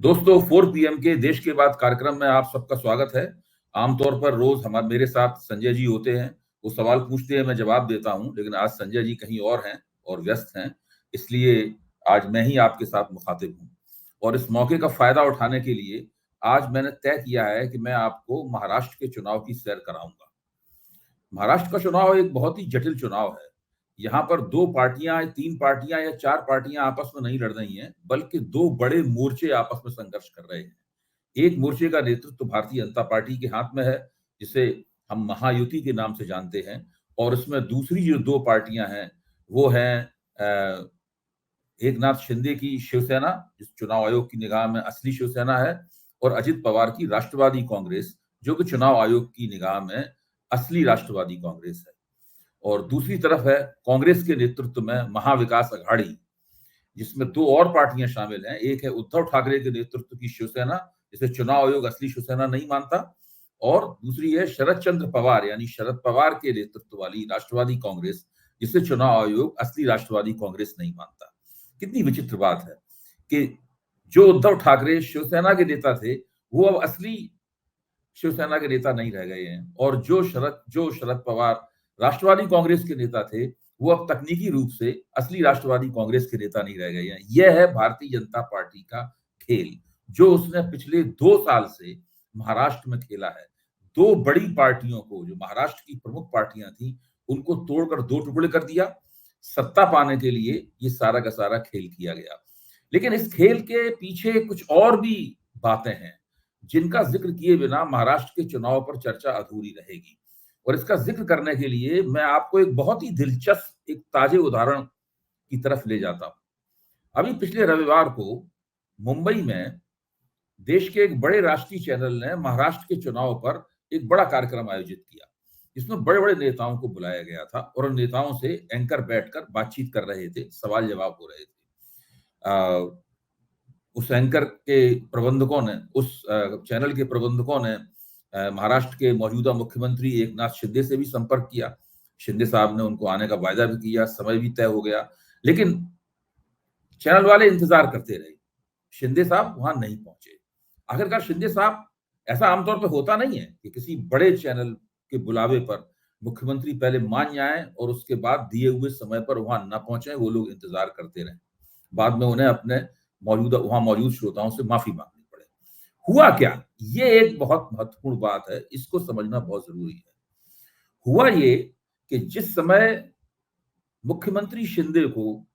दोस्तों 4 पीएम के देश के बाद कार्यक्रम में आप सबका स्वागत है। आमतौर पर रोज हमारे मेरे साथ संजय जी होते हैं। वो सवाल पूछते हैं, मैं जवाब देता हूं, लेकिन आज संजय जी कहीं और हैं और व्यस्त हैं। इसलिए आज मैं ही आपके साथ मुखातिब हूं और इस मौके का फायदा उठाने के लिए आज मैंने तय किया है कि मैं आपको महाराष्ट्र के चुनाव की सैर कराऊंगा। महाराष्ट्र का चुनाव एक बहुत ही जटिल चुनाव है। यहाँ पर 2 पार्टियां, 3 पार्टियां या 4 पार्टियां आपस में नहीं लड़ रही हैं, बल्कि 2 बड़े मोर्चे आपस में संघर्ष कर रहे हैं। एक मोर्चे का नेतृत्व भारतीय जनता पार्टी के हाथ में है, जिसे हम महायुति के नाम से जानते हैं, और इसमें दूसरी जो 2 पार्टियां हैं, वो हैं एकनाथ शिंदे की शिवसेना, जिस चुनाव आयोग की निगाह में असली शिवसेना है, और अजित पवार की राष्ट्रवादी कांग्रेस, जो कि चुनाव आयोग की निगाह में असली राष्ट्रवादी कांग्रेस है। और दूसरी तरफ है कांग्रेस के नेतृत्व में महाविकास अघाड़ी, जिसमें 2 और पार्टियां शामिल हैं। एक है उद्धव ठाकरे के नेतृत्व की शिवसेना, जिसे चुनाव आयोग असली शिवसेना नहीं मानता, और दूसरी है शरद चंद्र पवार यानी शरद पवार के नेतृत्व वाली राष्ट्रवादी कांग्रेस, जिसे चुनाव आयोग असली राष्ट्रवादी कांग्रेस नहीं मानता। कितनी विचित्र बात है कि जो उद्धव ठाकरे शिवसेना के नेता थे, वो अब असली शिवसेना के नेता नहीं रह गए हैं, और जो शरद पवार राष्ट्रवादी कांग्रेस के नेता थे, वो अब तकनीकी रूप से असली राष्ट्रवादी कांग्रेस के नेता नहीं रह गए हैं। यह है भारतीय जनता पार्टी का खेल, जो उसने पिछले 2 साल से महाराष्ट्र में खेला है। 2 बड़ी पार्टियों को, जो महाराष्ट्र की प्रमुख पार्टियां थी, उनको तोड़कर 2 टुकड़े कर दिया। सत्ता पाने के लिए ये सारा का सारा खेल किया गया। लेकिन इस खेल के पीछे कुछ और भी बातें हैं, जिनका जिक्र किए बिना महाराष्ट्र के चुनाव पर चर्चा अधूरी रहेगी। और इसका जिक्र करने के लिए मैं आपको एक बहुत ही दिलचस्प, एक ताजे उदाहरण की तरफ ले जाता हूं। अभी पिछले रविवार को मुंबई में देश के एक बड़े राष्ट्रीय चैनल ने महाराष्ट्र के चुनाव पर एक बड़ा कार्यक्रम आयोजित किया, जिसमें बड़े बड़े नेताओं को बुलाया गया था और उन नेताओं से एंकर बैठकर बातचीत कर रहे थे, सवाल जवाब हो रहे थे। उस एंकर के प्रबंधकों ने, उस चैनल के प्रबंधकों ने महाराष्ट्र के मौजूदा मुख्यमंत्री एकनाथ शिंदे से भी संपर्क किया। शिंदे साहब ने उनको आने का वायदा भी किया, समय भी तय हो गया, लेकिन चैनल वाले इंतजार करते रहे। शिंदे साहब वहां नहीं पहुंचे। आखिरकार शिंदे साहब, ऐसा आमतौर पर होता नहीं है कि किसी बड़े चैनल के बुलावे पर मुख्यमंत्री पहले मान जाएं और उसके बाद दिए हुए समय पर वहां न पहुंचे, वो लोग इंतजार करते रहे। बाद में उन्हें अपने वहां मौजूद श्रोताओं से माफी मांगनी पड़े। हुआ क्या, ये एक बहुत महत्वपूर्ण बात है, इसको समझना बहुत जरूरी है। हुआ ये कि जिस समय मुख्यमंत्री शिंदे को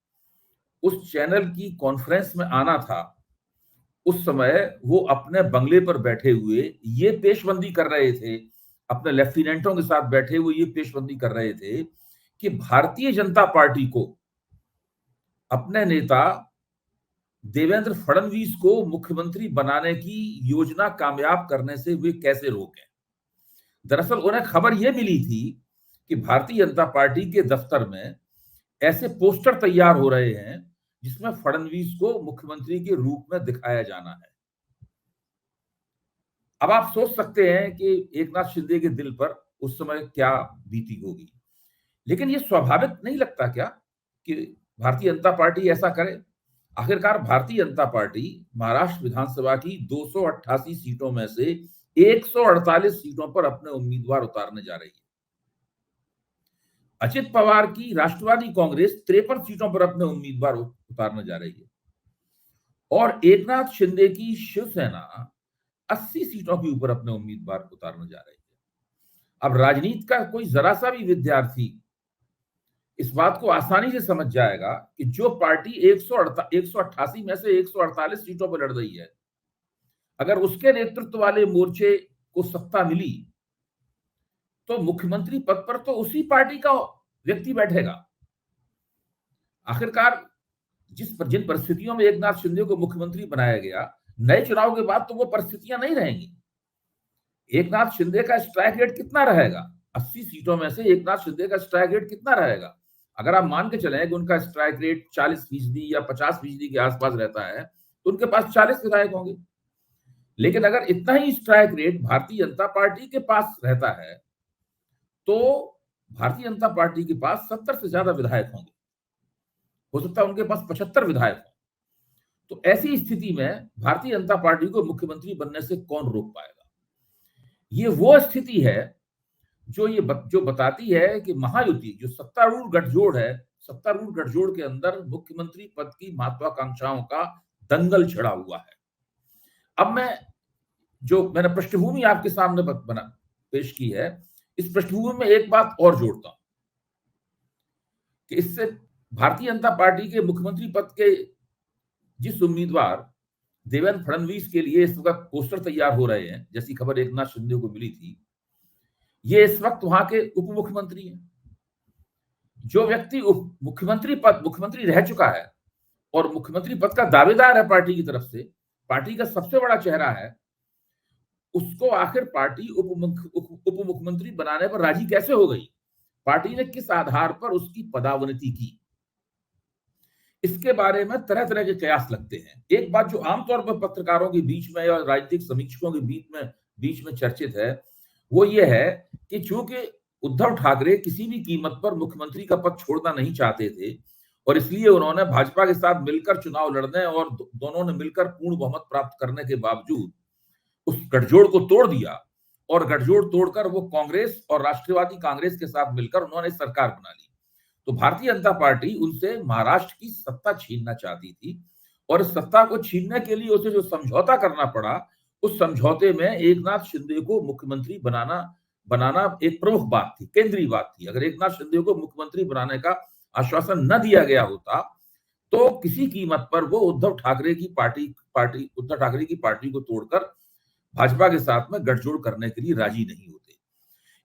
उस चैनल की कॉन्फ्रेंस में आना था, उस समय वो अपने बंगले पर बैठे हुए ये पेशबंदी कर रहे थे, अपने लेफ्टिनेंटों के साथ बैठे हुए ये पेशबंदी कर रहे थे कि भारतीय जनता पार्टी को अपने नेता देवेंद्र फडणवीस को मुख्यमंत्री बनाने की योजना कामयाब करने से वे कैसे रोकें। दरअसल उन्हें खबर यह मिली थी कि भारतीय जनता पार्टी के दफ्तर में ऐसे पोस्टर तैयार हो रहे हैं जिसमें फडणवीस को मुख्यमंत्री के रूप में दिखाया जाना है। अब आप सोच सकते हैं कि एकनाथ शिंदे के दिल पर उस समय क्या बीती होगी। लेकिन यह स्वाभाविक नहीं लगता क्या कि भारतीय जनता पार्टी ऐसा करे। आखिरकार भारतीय जनता पार्टी महाराष्ट्र विधानसभा की 288 सीटों में से 148 सीटों पर अपने उम्मीदवार उतारने जा रही है। अजित पवार की राष्ट्रवादी कांग्रेस 53 सीटों पर अपने उम्मीदवार उतारने जा रही है, और एकनाथ शिंदे की शिवसेना 80 सीटों के ऊपर अपने उम्मीदवार उतारने जा रही है। अब राजनीति का कोई जरा सा भी विद्यार्थी इस बात को आसानी से समझ जाएगा कि जो पार्टी 188 में से 148 सीटों पर लड़ रही है, अगर उसके नेतृत्व वाले मोर्चे को सत्ता मिली तो मुख्यमंत्री पद पर तो उसी पार्टी का व्यक्ति बैठेगा। आखिरकार जिन परिस्थितियों में एकनाथ शिंदे को मुख्यमंत्री बनाया गया, नए चुनाव के बाद तो वो परिस्थितियां नहीं रहेंगी। एकनाथ शिंदे का स्ट्राइक रेट कितना रहेगा? 80 सीटों में से एकनाथ शिंदे का स्ट्राइक रेट कितना रहेगा? अगर आप मान के चलें कि उनका स्ट्राइक रेट 40% या 50% के आसपास रहता है, तो उनके पास 40 विधायक होंगे। लेकिन अगर इतना ही strike rate Bharatiya Janata party के पास रहता है, तो भारतीय जनता पार्टी के पास 70 से ज्यादा विधायक होंगे। हो सकता है उनके पास 75 विधायक हों। तो ऐसी स्थिति में भारतीय जनता पार्टी को मुख्यमंत्री बनने से कौन रोक पाएगा? ये वो स्थिति है जो बताती है कि महायुति जो सत्तारूढ़ गठजोड़ के अंदर मुख्यमंत्री पद की महत्वाकांक्षाओं का दंगल छिड़ा हुआ है। अब मैंने पृष्ठभूमि आपके सामने बना पेश की है, इस पृष्ठभूमि में एक बात और जोड़ता हूं कि इससे भारतीय जनता पार्टी के मुख्यमंत्री पद के जिस उम्मीदवार देवेंद्र फडणवीस के लिए इस वक्त पोस्टर तैयार हो रहे हैं, जैसी खबर एकनाथ शिंदे को मिली थी, ये इस वक्त वहां के उप मुख्यमंत्री हैं। जो व्यक्ति मुख्यमंत्री रह चुका है और मुख्यमंत्री पद का दावेदार है पार्टी की तरफ से, पार्टी का सबसे बड़ा चेहरा है, उसको आखिर पार्टी उप मुख्यमंत्री बनाने पर राजी कैसे हो गई? पार्टी ने किस आधार पर उसकी पदावनति की? इसके बारे में तरह तरह के कयास लगते हैं। एक बात जो आमतौर पर पत्रकारों के बीच में या राजनीतिक समीक्षकों के बीच में चर्चित है, वो ये है कि चूंकि उद्धव ठाकरे किसी भी कीमत पर मुख्यमंत्री का पद छोड़ना नहीं चाहते थे और इसलिए उन्होंने भाजपा के साथ मिलकर चुनाव लड़ने और दोनों ने मिलकर पूर्ण बहुमत प्राप्त करने के बावजूद उस गठजोड़ को तोड़ दिया और गठजोड़ तोड़कर वो कांग्रेस और राष्ट्रवादी कांग्रेस के साथ मिलकर उन्होंने सरकार बना ली। तो भारतीय जनता पार्टी उनसे महाराष्ट्र की सत्ता छीनना चाहती थी और सत्ता को छीनने के लिए उसे जो समझौता करना पड़ा, उस समझौते में एकनाथ शिंदे को मुख्यमंत्री बनाना एक प्रमुख बात थी, केंद्रीय बात थी। अगर एकनाथ शिंदे को मुख्यमंत्री बनाने का आश्वासन न दिया गया होता तो किसी कीमत पर वो उद्धव ठाकरे की पार्टी को तोड़कर भाजपा के साथ में गठजोड़ करने के लिए राजी नहीं होते।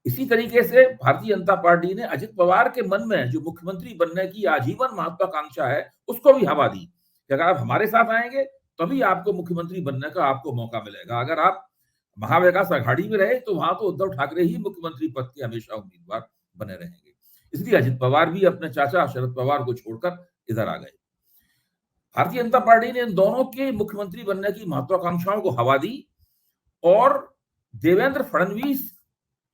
इसी तरीके से भारतीय जनता पार्टी ने अजित पवार के मन में जो मुख्यमंत्री बनने की आजीवन महत्वाकांक्षा है, उसको भी हवा दी कि अगर आप हमारे साथ आएंगे तभी आपको मुख्यमंत्री बनने का आपको मौका मिलेगा। अगर आप महाविकास अघाड़ी में रहे तो वहां तो उद्धव ठाकरे ही मुख्यमंत्री पद के हमेशा उम्मीदवार बने रहेंगे। इसलिए अजित पवार भी अपने चाचा शरद पवार को छोड़कर इधर आ गए। भारतीय जनता पार्टी ने इन दोनों के मुख्यमंत्री बनने की महत्वाकांक्षाओं को हवा दी और देवेंद्र फडणवीस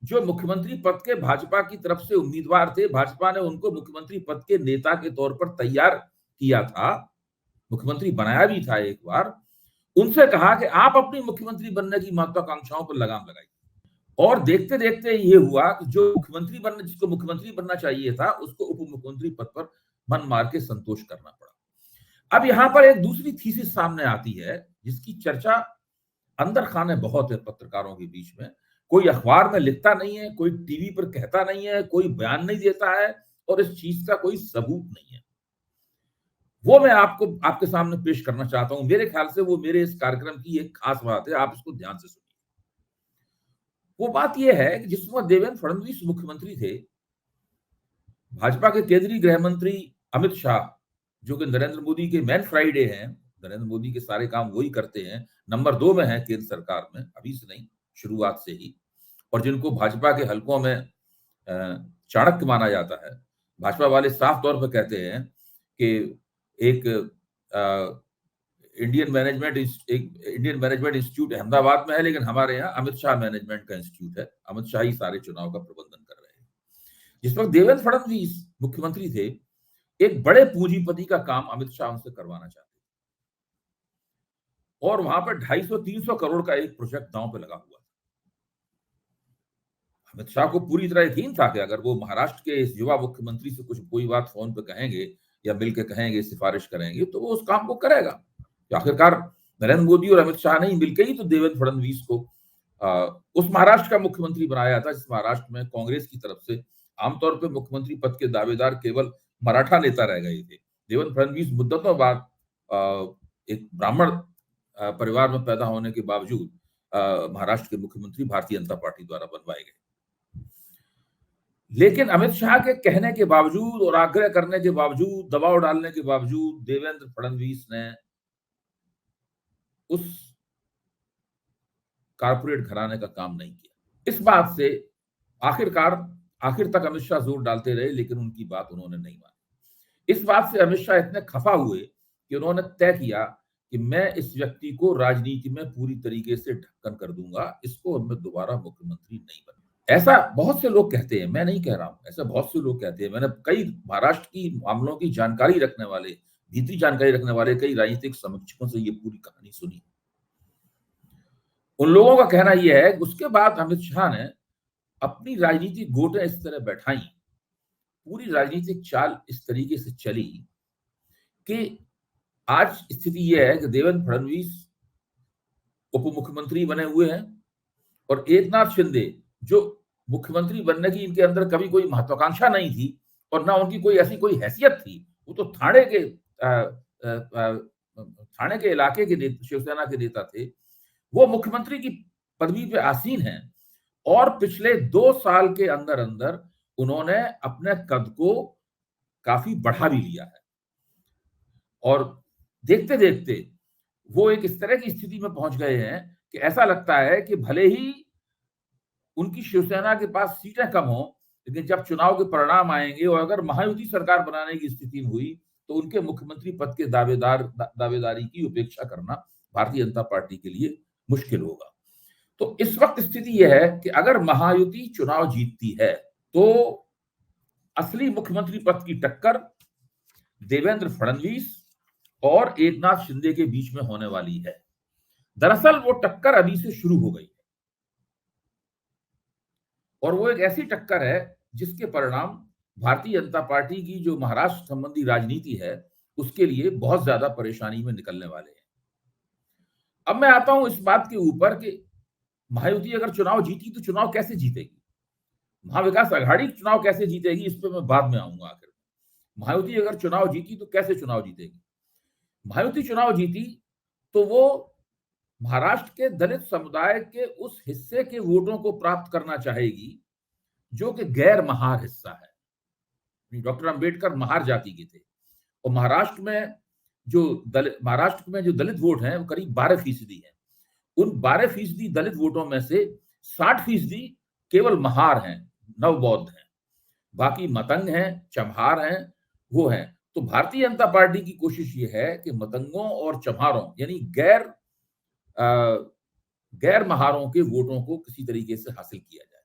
जो मुख्यमंत्री पद के भाजपा की तरफ से उम्मीदवार थे, भाजपा ने उनको मुख्यमंत्री पद के नेता के तौर पर तैयार किया था, मुख्यमंत्री बनाया भी था एक बार, उनसे कहा कि आप अपनी मुख्यमंत्री बनने की महत्वाकांक्षाओं पर लगाम लगाइए। और देखते देखते ये हुआ कि जिसको मुख्यमंत्री बनना चाहिए था, उसको उप मुख्यमंत्री पद पर मन मार के संतोष करना पड़ा। अब यहां पर एक दूसरी थीसिस सामने आती है जिसकी चर्चा अंदर खाने बहुत है पत्रकारों के बीच में। कोई अखबार में लिखता नहीं है, कोई टीवी पर कहता नहीं है, कोई बयान नहीं देता है और इस चीज का कोई सबूत नहीं है। वो मैं आपके सामने पेश करना चाहता हूं। मेरे ख्याल से वो मेरे इस कार्यक्रम की एक खास बात है, आप इसको ध्यान से सुनिए। वो बात यह है कि जिस समय देवेंद्र फडणवीस मुख्यमंत्री थे, भाजपा के केंद्रीय गृह मंत्री अमित शाह, जो कि नरेंद्र मोदी के मैन फ्राइडे हैं, नरेंद्र मोदी के सारे काम वही करते हैं, नंबर 2 में है केंद्र सरकार में, अभी से नहीं, शुरुआत से ही, और जिनको भाजपा के हलकों में चाणक्य माना जाता है। भाजपा वाले साफ तौर पर कहते हैं कि एक इंडियन मैनेजमेंट इंस्टीट्यूट अहमदाबाद में है, लेकिन हमारे यहाँ अमित शाह मैनेजमेंट का इंस्टीट्यूट है। अमित शाह ही सारे चुनाव का प्रबंधन कर रहे हैं। जिस वक्त देवेंद्र फडणवीस मुख्यमंत्री थे, एक बड़े पूंजीपति का काम अमित शाह उनसे करवाना चाहते थे और वहां पर 250-300 करोड़ का एक प्रोजेक्ट दांव पे लगा हुआ था। अमित शाह को पूरी तरह यकीन था कि अगर वो महाराष्ट्र के इस युवा मुख्यमंत्री से कोई बात फोन पे कहेंगे या मिलकर कहेंगे, सिफारिश करेंगे, तो वो उस काम को करेगा। तो आखिरकार नरेंद्र मोदी और अमित शाह ने मिलकर ही तो देवेंद्र फडणवीस को उस महाराष्ट्र का मुख्यमंत्री बनाया था जिस महाराष्ट्र में कांग्रेस की तरफ से आमतौर पर मुख्यमंत्री पद के दावेदार केवल मराठा नेता रह गए थे। देवेंद्र फडणवीस मुद्दतों बाद एक ब्राह्मण परिवार में पैदा होने के बावजूद महाराष्ट्र के मुख्यमंत्री भारतीय जनता पार्टी द्वारा बनवाए गए। लेकिन अमित शाह के कहने के बावजूद और आग्रह करने के बावजूद, दबाव डालने के बावजूद देवेंद्र फडणवीस ने उस कारपोरेट घराने का काम नहीं किया। इस बात से आखिर तक अमित शाह जोर डालते रहे, लेकिन उनकी बात उन्होंने नहीं मानी। इस बात से अमित शाह इतने खफा हुए कि उन्होंने तय किया कि मैं इस व्यक्ति को राजनीति में पूरी तरीके से ढक्कन कर दूंगा, इसको मैं दोबारा मुख्यमंत्री नहीं बनूंगा। ऐसा बहुत से लोग कहते हैं, मैं नहीं कह रहा हूं, ऐसा बहुत से लोग कहते हैं। मैंने कई महाराष्ट्र की मामलों की जानकारी रखने वाले भीतरी जानकारी रखने वाले कई राजनीतिक समीक्षकों से ये पूरी कहानी सुनी। उन लोगों का कहना यह है कि उसके बाद अमित शाह ने अपनी राजनीतिक गोटें इस तरह बैठाई, पूरी राजनीतिक चाल इस तरीके से चली कि आज स्थिति यह है कि देवेंद्र फडणवीस उप मुख्यमंत्री बने हुए हैं और एकनाथ शिंदे जो मुख्यमंत्री बनने की इनके अंदर कभी कोई महत्वाकांक्षा नहीं थी और ना उनकी कोई ऐसी कोई हैसियत थी, वो तो थाने के इलाके के शिवसेना के नेता थे, वो मुख्यमंत्री की पदवी पे आसीन हैं और पिछले 2 साल के अंदर अंदर उन्होंने अपने कद को काफी बढ़ा भी लिया है और देखते देखते वो एक इस तरह की स्थिति में पहुंच गए हैं कि ऐसा लगता है कि भले ही उनकी शिवसेना के पास सीटें कम हो, लेकिन जब चुनाव के परिणाम आएंगे और अगर महायुति सरकार बनाने की स्थिति हुई तो उनके मुख्यमंत्री पद के दावेदारी की उपेक्षा करना भारतीय जनता पार्टी के लिए मुश्किल होगा। तो इस वक्त स्थिति यह है कि अगर महायुति चुनाव जीतती है तो असली मुख्यमंत्री पद की टक्कर देवेंद्र फडणवीस और एकनाथ शिंदे के बीच में होने वाली है। दरअसल वो टक्कर अभी से शुरू हो गई है और वो एक ऐसी टक्कर है जिसके परिणाम भारतीय जनता पार्टी की जो महाराष्ट्र संबंधी राजनीति है उसके लिए बहुत ज्यादा परेशानी में निकलने वाले हैं। अब मैं आता हूं इस बात के ऊपर कि महायुति अगर चुनाव जीती तो चुनाव कैसे जीतेगी, महाविकास आघाड़ी चुनाव कैसे जीतेगी, इस पर मैं बाद में आऊंगा। आखिर महायुति अगर चुनाव जीती तो कैसे चुनाव जीतेगी? महायुति चुनाव जीती तो वो महाराष्ट्र के दलित समुदाय के उस हिस्से के वोटों को प्राप्त करना चाहेगी जो कि गैर महार हिस्सा है। डॉक्टर अंबेडकर महार जाति के थे और महाराष्ट्र में जो दलित वोट हैं वो करीब 12% है। उन 12% दलित वोटों में से 60% केवल महार हैं, नवबौद्ध हैं, बाकी मतंग हैं, चम्हार हैं, वो हैं। तो भारतीय जनता पार्टी की कोशिश ये है कि मतंगों और चम्हारों यानी गैर महारों के वोटों को किसी तरीके से हासिल किया जाए।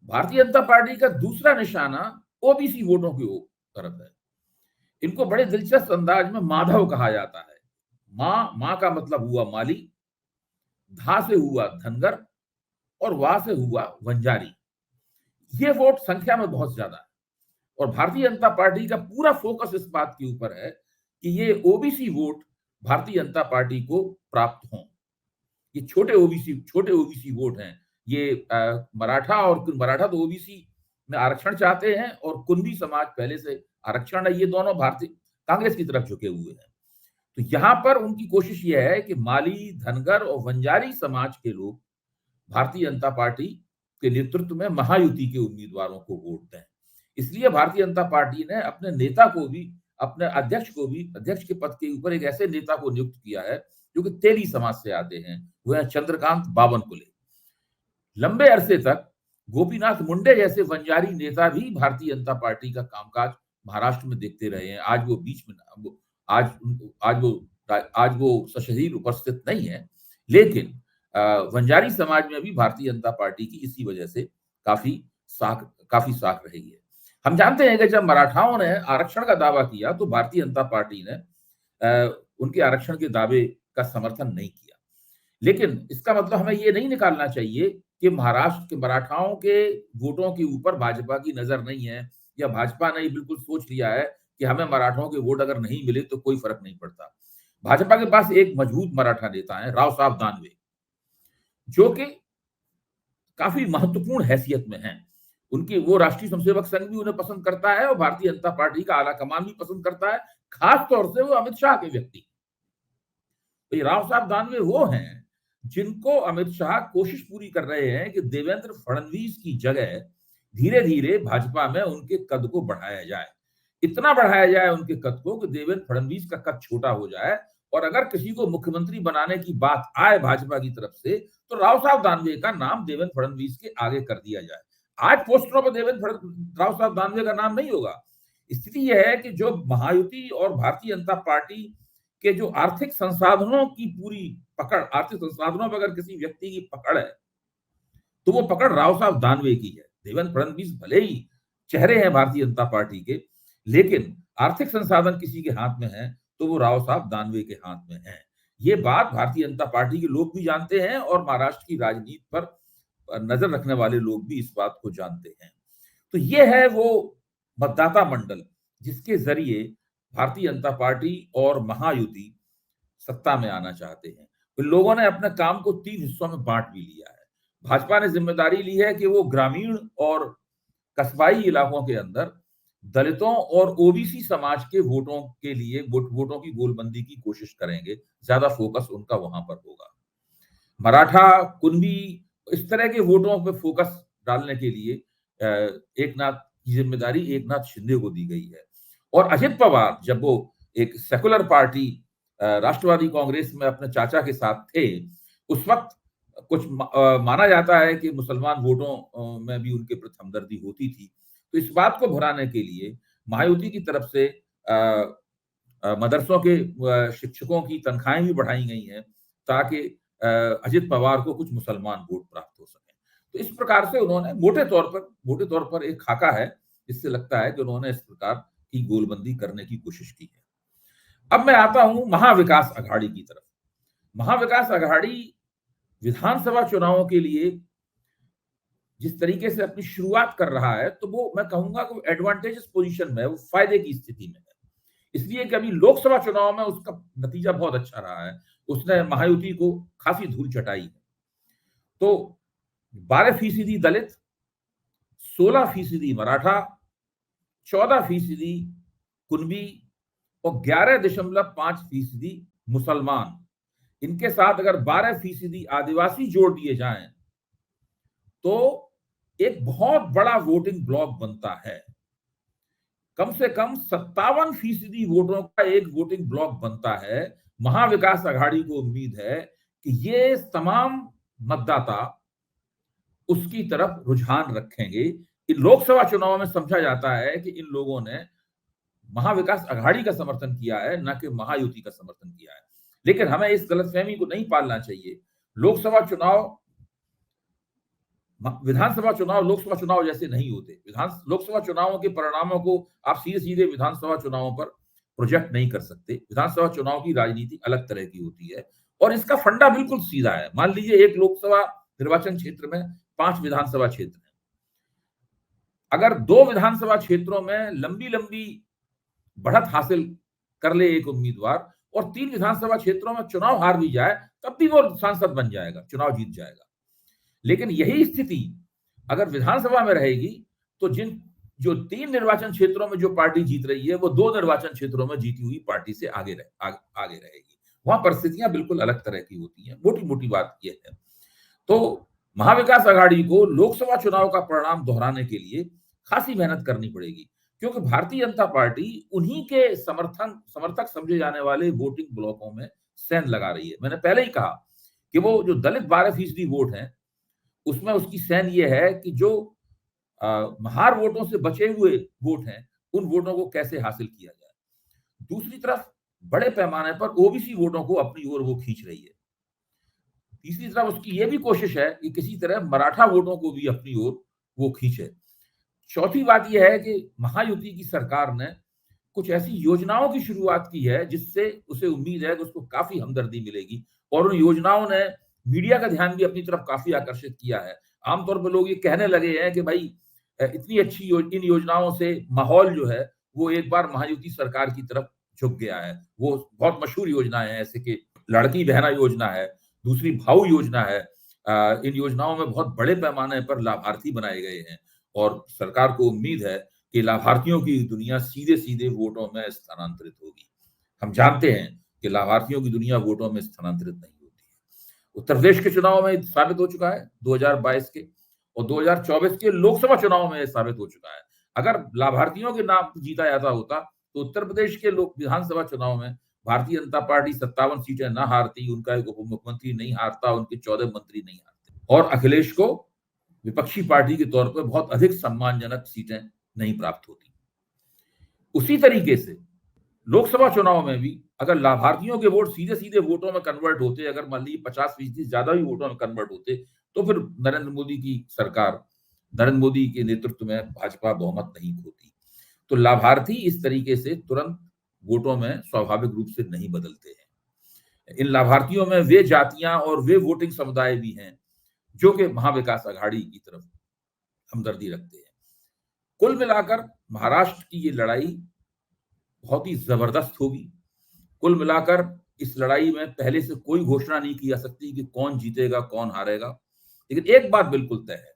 भारतीय जनता पार्टी का दूसरा निशाना ओबीसी वोटों की तरफ है। इनको बड़े दिलचस्प अंदाज में माधव कहा जाता है। मां का मतलब हुआ माली, धा से हुआ धनगर और वाह से हुआ वंजारी। ये वोट संख्या में बहुत ज्यादा है और भारतीय जनता पार्टी का पूरा फोकस इस बात के ऊपर है कि ये OBC vote Bharatiya Janata party को प्राप्त हों। ये छोटे ओबीसी वोट हैं। ये मराठा तो ओबीसी में आरक्षण चाहते हैं और कुंभी समाज पहले से आरक्षण है। ये दोनों भारतीय कांग्रेस की तरफ झुके हुए हैं। तो यहां पर उनकी कोशिश यह है कि माली, धनगर और वंजारी समाज के लोग भारतीय जनता पार्टी के नेतृत्व में महायुति के उम्मीदवारों को वोट दें। इसलिए भारतीय जनता पार्टी ने अपने नेता को भी, अपने अध्यक्ष के पद के ऊपर एक ऐसे नेता को नियुक्त किया है जो कि तेली समाज से आते हैं, वो है चंद्रकांत बावनकुले। लंबे अरसे तक गोपीनाथ मुंडे जैसे वंजारी नेता भी भारतीय जनता पार्टी का कामकाज महाराष्ट्र में देखते रहे हैं। आज वो बीच में आज वो सशरीर उपस्थित नहीं है, लेकिन वंजारी समाज में भी भारतीय जनता पार्टी की इसी वजह से काफी साख रही है। हम जानते हैं कि जब मराठाओं ने आरक्षण का दावा किया तो भारतीय जनता पार्टी ने उनके आरक्षण के दावे का समर्थन नहीं किया, लेकिन इसका मतलब हमें ये नहीं निकालना चाहिए कि महाराष्ट्र के मराठाओं के वोटों के ऊपर भाजपा की नजर नहीं है या भाजपा ने बिल्कुल सोच लिया है कि हमें मराठाओं के वोट अगर नहीं मिले तो कोई फर्क नहीं पड़ता। भाजपा के पास एक मजबूत मराठा नेता है, राव साहब दानवे, जो कि काफी महत्वपूर्ण हैसियत में हैं। उनकी वो राष्ट्रीय स्वयंसेवक संघ भी उन्हें पसंद करता है और भारतीय जनता पार्टी का आला कमान भी पसंद करता है, खास तौर से वो अमित शाह के व्यक्ति। तो ये राव साहब दानवे वो हैं जिनको अमित शाह कोशिश पूरी कर रहे हैं कि देवेंद्र फडणवीस की जगह धीरे धीरे भाजपा में उनके कद को बढ़ाया जाए। इतना बढ़ाया जाए उनके कद को कि देवेंद्र फडणवीस का कद छोटा हो जाए और अगर किसी को मुख्यमंत्री बनाने की बात आए भाजपा की तरफ से तो राव साहब दानवे का नाम देवेंद्र फडणवीस के आगे कर दिया जाए। आज पोस्टरों पर राव साहब दानवे का नाम नहीं होगा। स्थिति यह है कि जो महायुति और भारतीय जनता पार्टी के जो आर्थिक संसाधनों की पूरी पकड़, आर्थिक संसाधनों पर अगर किसी व्यक्ति की पकड़ है तो वो पकड़ राव साहब दानवे की है। देवेंद्र फडणवीस भले ही चेहरे हैं भारतीय जनता पार्टी के, लेकिन आर्थिक संसाधन किसी के हाथ में है तो वो राव साहब दानवे के हाथ में है। ये बात भारतीय जनता पार्टी के लोग भी जानते हैं और महाराष्ट्र की राजनीति पर नजर रखने वाले लोग भी इस बात को जानते हैं। तो ये है वो मतदाता मंडल जिसके जरिए भारतीय जनता पार्टी और महायुति सत्ता में आना चाहते हैं। तो लोगों ने अपने काम को 3 हिस्सों में बांट भी लिया है। भाजपा ने जिम्मेदारी ली है कि वो ग्रामीण और कस्बाई इलाकों के अंदर दलितों और ओबीसी समाज के वोटों के लिए वोटों की गोलबंदी की कोशिश करेंगे। ज्यादा फोकस उनका वहां पर होगा। मराठा, कुनबी, इस तरह के वोटों पे फोकस डालने के लिए एकनाथ की जिम्मेदारी एकनाथ शिंदे को दी गई है। और अजित पवार जब वो एक सेकुलर पार्टी राष्ट्रवादी कांग्रेस में अपने चाचा के साथ थे, उस वक्त कुछ माना जाता है कि मुसलमान वोटों में भी उनके प्रति हमदर्दी होती थी। तो इस बात को भुनाने के लिए महायुति की तरफ से मदरसों के शिक्षकों की तनख्वाहें भी बढ़ाई गई हैं ताकि अजित पवार को कुछ मुसलमान वोट प्राप्त हो सके। तो इस प्रकार से उन्होंने मोटे तौर पर एक खाका है जिससे लगता है कि उन्होंने इस प्रकार की गोलबंदी करने की कोशिश की है। अब मैं आता हूं महाविकास अघाड़ी की तरफ। महाविकास अघाड़ी विधानसभा चुनावों के लिए जिस तरीके से अपनी शुरुआत कर रहा है, तो वो मैं कहूंगा कि एडवांटेजेस पोजीशन में है, वो फायदे की स्थिति में है। इसलिए कि अभी लोकसभा चुनाव में उसका नतीजा बहुत अच्छा रहा है। उसने महायुति को काफी धूल चटाई है। तो 12% दलित, 16% मराठा, 14% कुनबी और 11.5% मुसलमान, इनके साथ अगर 12% आदिवासी जोड़ दिए जाएं तो एक बहुत बड़ा वोटिंग ब्लॉक बनता है। कम से कम 57% वोटों का एक वोटिंग ब्लॉक बनता है। महाविकास अघाड़ी को उम्मीद है कि ये तमाम मतदाता उसकी तरफ रुझान रखेंगे। इन लोकसभा चुनाव में समझा जाता है कि इन लोगों ने महाविकास अघाड़ी का समर्थन किया है, न कि महायुति का समर्थन किया है। लेकिन हमें इस गलतफहमी को नहीं पालना चाहिए। लोकसभा चुनाव विधानसभा चुनाव लोकसभा चुनाव जैसे नहीं होते। लोकसभा चुनावों के परिणामों को आप सीधे सीधे विधानसभा चुनावों पर प्रोजेक्ट नहीं कर सकते। विधानसभा चुनाव की राजनीति अलग तरह की होती है और इसका फंडा बिल्कुल सीधा है। मान लीजिए एक लोकसभा निर्वाचन क्षेत्र में 5 विधानसभा क्षेत्र हैं। अगर 2 विधानसभा क्षेत्रों में लंबी लंबी बढ़त हासिल कर ले एक उम्मीदवार और 3 विधानसभा क्षेत्रों में चुनाव हार भी जाए, तब भी वो सांसद बन जाएगा, चुनाव जीत जाएगा। लेकिन यही स्थिति अगर विधानसभा में रहेगी तो जो 3 निर्वाचन क्षेत्रों में जो पार्टी जीत रही है, वो 2 निर्वाचन क्षेत्रों में जीती हुई पार्टी से आगे रहेगी। वहां परिस्थितियां बिल्कुल अलग तरह की होती हैं। मोटी मोटी बात यह है। तो महाविकास अघाड़ी को लोकसभा चुनाव का परिणाम दोहराने के लिए खासी मेहनत करनी पड़ेगी, क्योंकि भारतीय जनता पार्टी उन्हीं के समर्थक समझे जाने वाले वोटिंग ब्लॉकों में सेंध लगा रही है। मैंने पहले ही कहा कि वो जो दलित 12% वोट हैं, उसमें उसकी सेंध ये है कि जो महार वोटों से बचे हुए वोट हैं, उन वोटों को कैसे हासिल किया जाए। दूसरी तरफ बड़े पैमाने पर ओबीसी वोटों को अपनी ओर वो खींच रही है। तीसरी तरफ उसकी ये भी कोशिश है कि किसी तरह मराठा वोटों को भी अपनी ओर वो खींचे। चौथी बात यह है कि महायुति की सरकार ने कुछ ऐसी योजनाओं की शुरुआत की है जिससे उसे उम्मीद है कि उसको काफी हमदर्दी मिलेगी और उन योजनाओं ने मीडिया का ध्यान भी अपनी तरफ काफी आकर्षित किया है। आमतौर पर लोग ये कहने लगे हैं कि भाई इतनी अच्छी इन योजनाओं से माहौल जो है वो एक बार महायुति सरकार की तरफ झुक गया है। वो बहुत मशहूर योजनाएं हैं, जैसे कि लड़की बहना योजना है, दूसरी भाऊ योजना है। इन योजनाओं में बहुत बड़े पैमाने पर लाभार्थी बनाए गए हैं और सरकार को उम्मीद है कि लाभार्थियों की दुनिया सीधे सीधे वोटों में स्थानांतरित होगी। हम जानते हैं कि लाभार्थियों की दुनिया वोटों में स्थानांतरित नहीं होती है। उत्तर प्रदेश के चुनाव में साबित हो चुका है 2022 के, और 2024 के लोकसभा चुनाव में साबित हो चुका है। अगर लाभार्थियों के नाम जीता जाता होता तो उत्तर प्रदेश के विधानसभा चुनाव में भारतीय जनता पार्टी 57 सीटें न हारती, उनका एक उप मुख्यमंत्री नहीं हारता, उनके 14 मंत्री नहीं हारते और अखिलेश को विपक्षी पार्टी के तौर पर बहुत अधिक सम्मानजनक सीटें नहीं प्राप्त होती। उसी तरीके से लोकसभा चुनाव में भी अगर लाभार्थियों के वोट सीधे सीधे वोटों में कन्वर्ट होते, अगर मान लीजिए 50% ज्यादा भी वोटों में कन्वर्ट होते, तो फिर नरेंद्र मोदी की सरकार, नरेंद्र मोदी के नेतृत्व में भाजपा बहुमत नहीं खोती। तो लाभार्थी इस तरीके से तुरंत वोटों में स्वाभाविक रूप से नहीं बदलते हैं। इन लाभार्थियों में वे जातियां और वे वोटिंग समुदाय भी हैं जो कि महाविकास आघाड़ी की तरफ हमदर्दी रखते हैं। कुल मिलाकर महाराष्ट्र की ये लड़ाई बहुत ही जबरदस्त होगी। कुल मिलाकर इस लड़ाई में पहले से कोई घोषणा नहीं की जा सकती कि कौन जीतेगा कौन हारेगा, लेकिन एक बात बिल्कुल तय है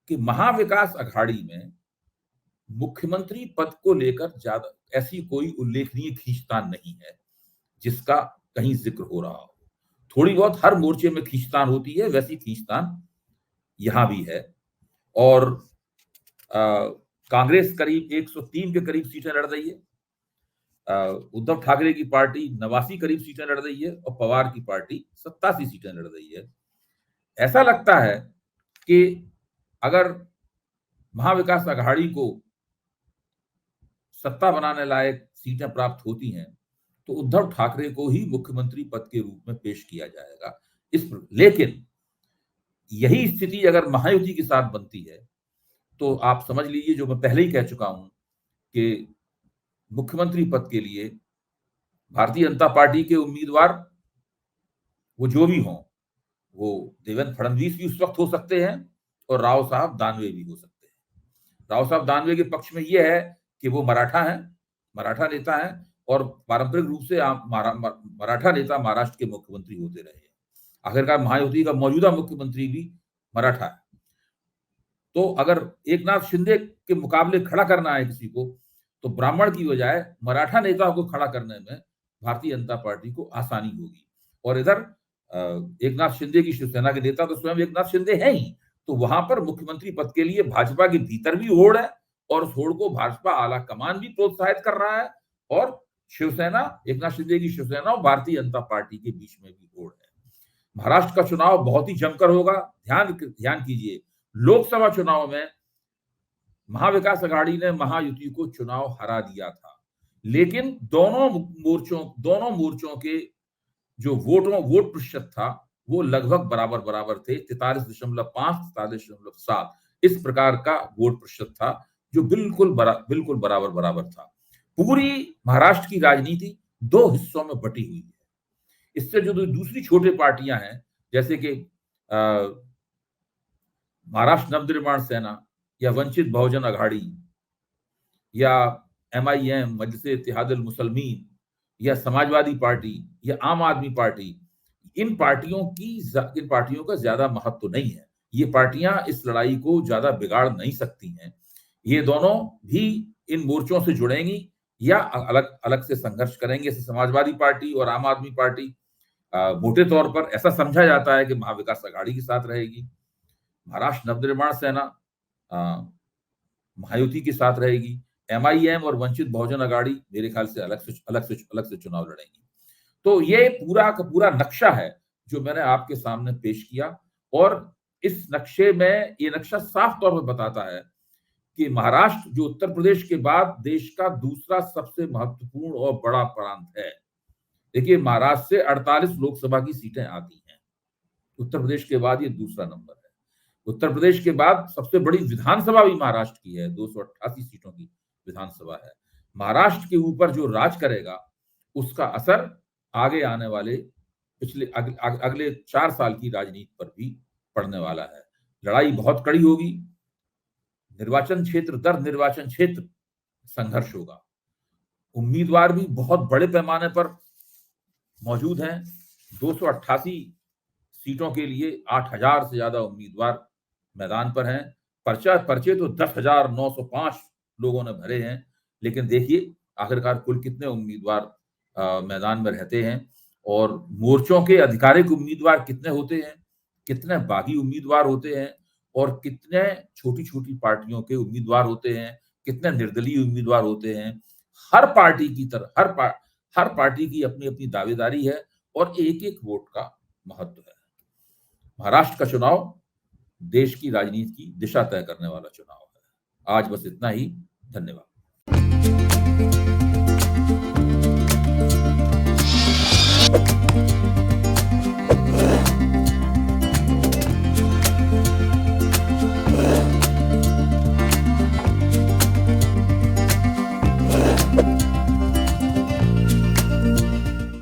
कि महाविकास आघाड़ी में मुख्यमंत्री पद को लेकर ज्यादा ऐसी कोई उल्लेखनीय खींचतान नहीं है जिसका कहीं जिक्र हो रहा हो। थोड़ी बहुत हर मोर्चे में खींचतान होती है, वैसी खींचतान यहां भी है। और कांग्रेस करीब 103 के करीब सीटें लड़ रही है, उद्धव ठाकरे की पार्टी 89 करीब सीटें लड़ रही है और पवार की पार्टी 87 सीटें लड़ रही है। ऐसा लगता है कि अगर महाविकास आघाड़ी को सत्ता बनाने लायक सीटें प्राप्त होती हैं तो उद्धव ठाकरे को ही मुख्यमंत्री पद के रूप में पेश किया जाएगा। लेकिन यही स्थिति अगर महायुति के साथ बनती है तो आप समझ लीजिए, जो मैं पहले ही कह चुका हूं कि मुख्यमंत्री पद के लिए भारतीय जनता पार्टी के उम्मीदवार वो जो भी हों, वो देवेंद्र फडणवीस भी उस वक्त हो सकते हैं और राव साहब दानवे भी हो सकते हैं। राव साहब दानवे के पक्ष में यह है कि वो मराठा हैं, मराठा नेता हैं और पारंपरिक रूप से मराठा नेता महाराष्ट्र के मुख्यमंत्री होते रहे हैं। आखिरकार महायुति का मौजूदा मुख्यमंत्री भी मराठा है। तो अगर एकनाथ शिंदे के मुकाबले खड़ा करना है किसी को तो ब्राह्मण की बजाय मराठा नेता को खड़ा करने में भारतीय जनता पार्टी को आसानी होगी। और इधर एकनाथ शिंदे की शिवसेना के नेता तो स्वयं एकनाथ शिंदे हैं ही, तो वहां पर मुख्यमंत्री पद के लिए भाजपा के भीतर भी होड़ है और उस होड़ को भाजपा आला कमान भी प्रोत्साहित कर रहा है और शिवसेना, एकनाथ शिंदे की शिवसेना और भारतीय जनता पार्टी के बीच में भी होड़ है। महाराष्ट्र का चुनाव बहुत ही जमकर होगा। ध्यान कीजिए, लोकसभा चुनाव में महाविकास आघाड़ी ने महायुति को चुनाव हरा दिया था, लेकिन दोनों मोर्चों के जो वोट प्रतिशत था वो लगभग बराबर थे। 43.5, 43.7 इस प्रकार का वोट प्रतिशत था जो बिल्कुल बराबर था। पूरी महाराष्ट्र की राजनीति दो हिस्सों में बटी हुई है। इससे जो दूसरी छोटी पार्टियां हैं जैसे कि महाराष्ट्र नवनिर्माण सेना या वंचित बहुजन आघाड़ी या MIM मजलिस इत्तेहादुल मुसलमीन या समाजवादी पार्टी या आम आदमी पार्टी, इन पार्टियों का ज्यादा महत्व नहीं है। ये पार्टियां इस लड़ाई को ज्यादा बिगाड़ नहीं सकती हैं। ये दोनों भी इन मोर्चों से जुड़ेंगी या अलग अलग से संघर्ष करेंगे। समाजवादी पार्टी और आम आदमी पार्टी मोटे तौर पर ऐसा समझा जाता है कि महाविकास आघाड़ी के साथ रहेगी। महाराष्ट्र नवनिर्माण सेना महायुति के साथ रहेगी। MIM और वंचित बहुजन आघाड़ी मेरे ख्याल से अलग से चुनाव लड़ेंगी। तो ये पूरा का पूरा नक्शा है जो मैंने आपके सामने पेश किया और इस नक्शे में ये नक्शा साफ तौर पर बताता है कि महाराष्ट्र जो उत्तर प्रदेश के बाद देश का दूसरा सबसे महत्वपूर्ण और बड़ा प्रांत है। देखिए, महाराष्ट्र से 48 लोकसभा की सीटें आती हैं, उत्तर प्रदेश के बाद ये दूसरा नंबर है। उत्तर प्रदेश के बाद सबसे बड़ी विधानसभा भी महाराष्ट्र की है, 288 सीटों की विधानसभा है। महाराष्ट्र के ऊपर जो राज करेगा उसका असर आगे आने वाले अगले 4 साल की राजनीति पर भी पड़ने वाला है। लड़ाई बहुत कड़ी होगी, निर्वाचन क्षेत्र दर निर्वाचन क्षेत्र संघर्ष होगा। उम्मीदवार भी बहुत बड़े पैमाने पर मौजूद हैं। 288 सीटों के लिए 8000 से ज्यादा उम्मीदवार मैदान पर हैं। पर्चे तो 10,905 लोगों ने भरे हैं, लेकिन देखिए आखिरकार कुल कितने उम्मीदवार मैदान में रहते हैं और मोर्चों के आधिकारिक उम्मीदवार कितने होते हैं, कितने बागी उम्मीदवार होते हैं और कितने छोटी पार्टियों के उम्मीदवार होते हैं, कितने निर्दलीय उम्मीदवार होते हैं। हर पार्टी की अपनी अपनी दावेदारी है और एक वोट का महत्व है। महाराष्ट्र का चुनाव देश की राजनीति की दिशा तय करने वाला चुनाव है। आज बस इतना ही। धन्यवाद।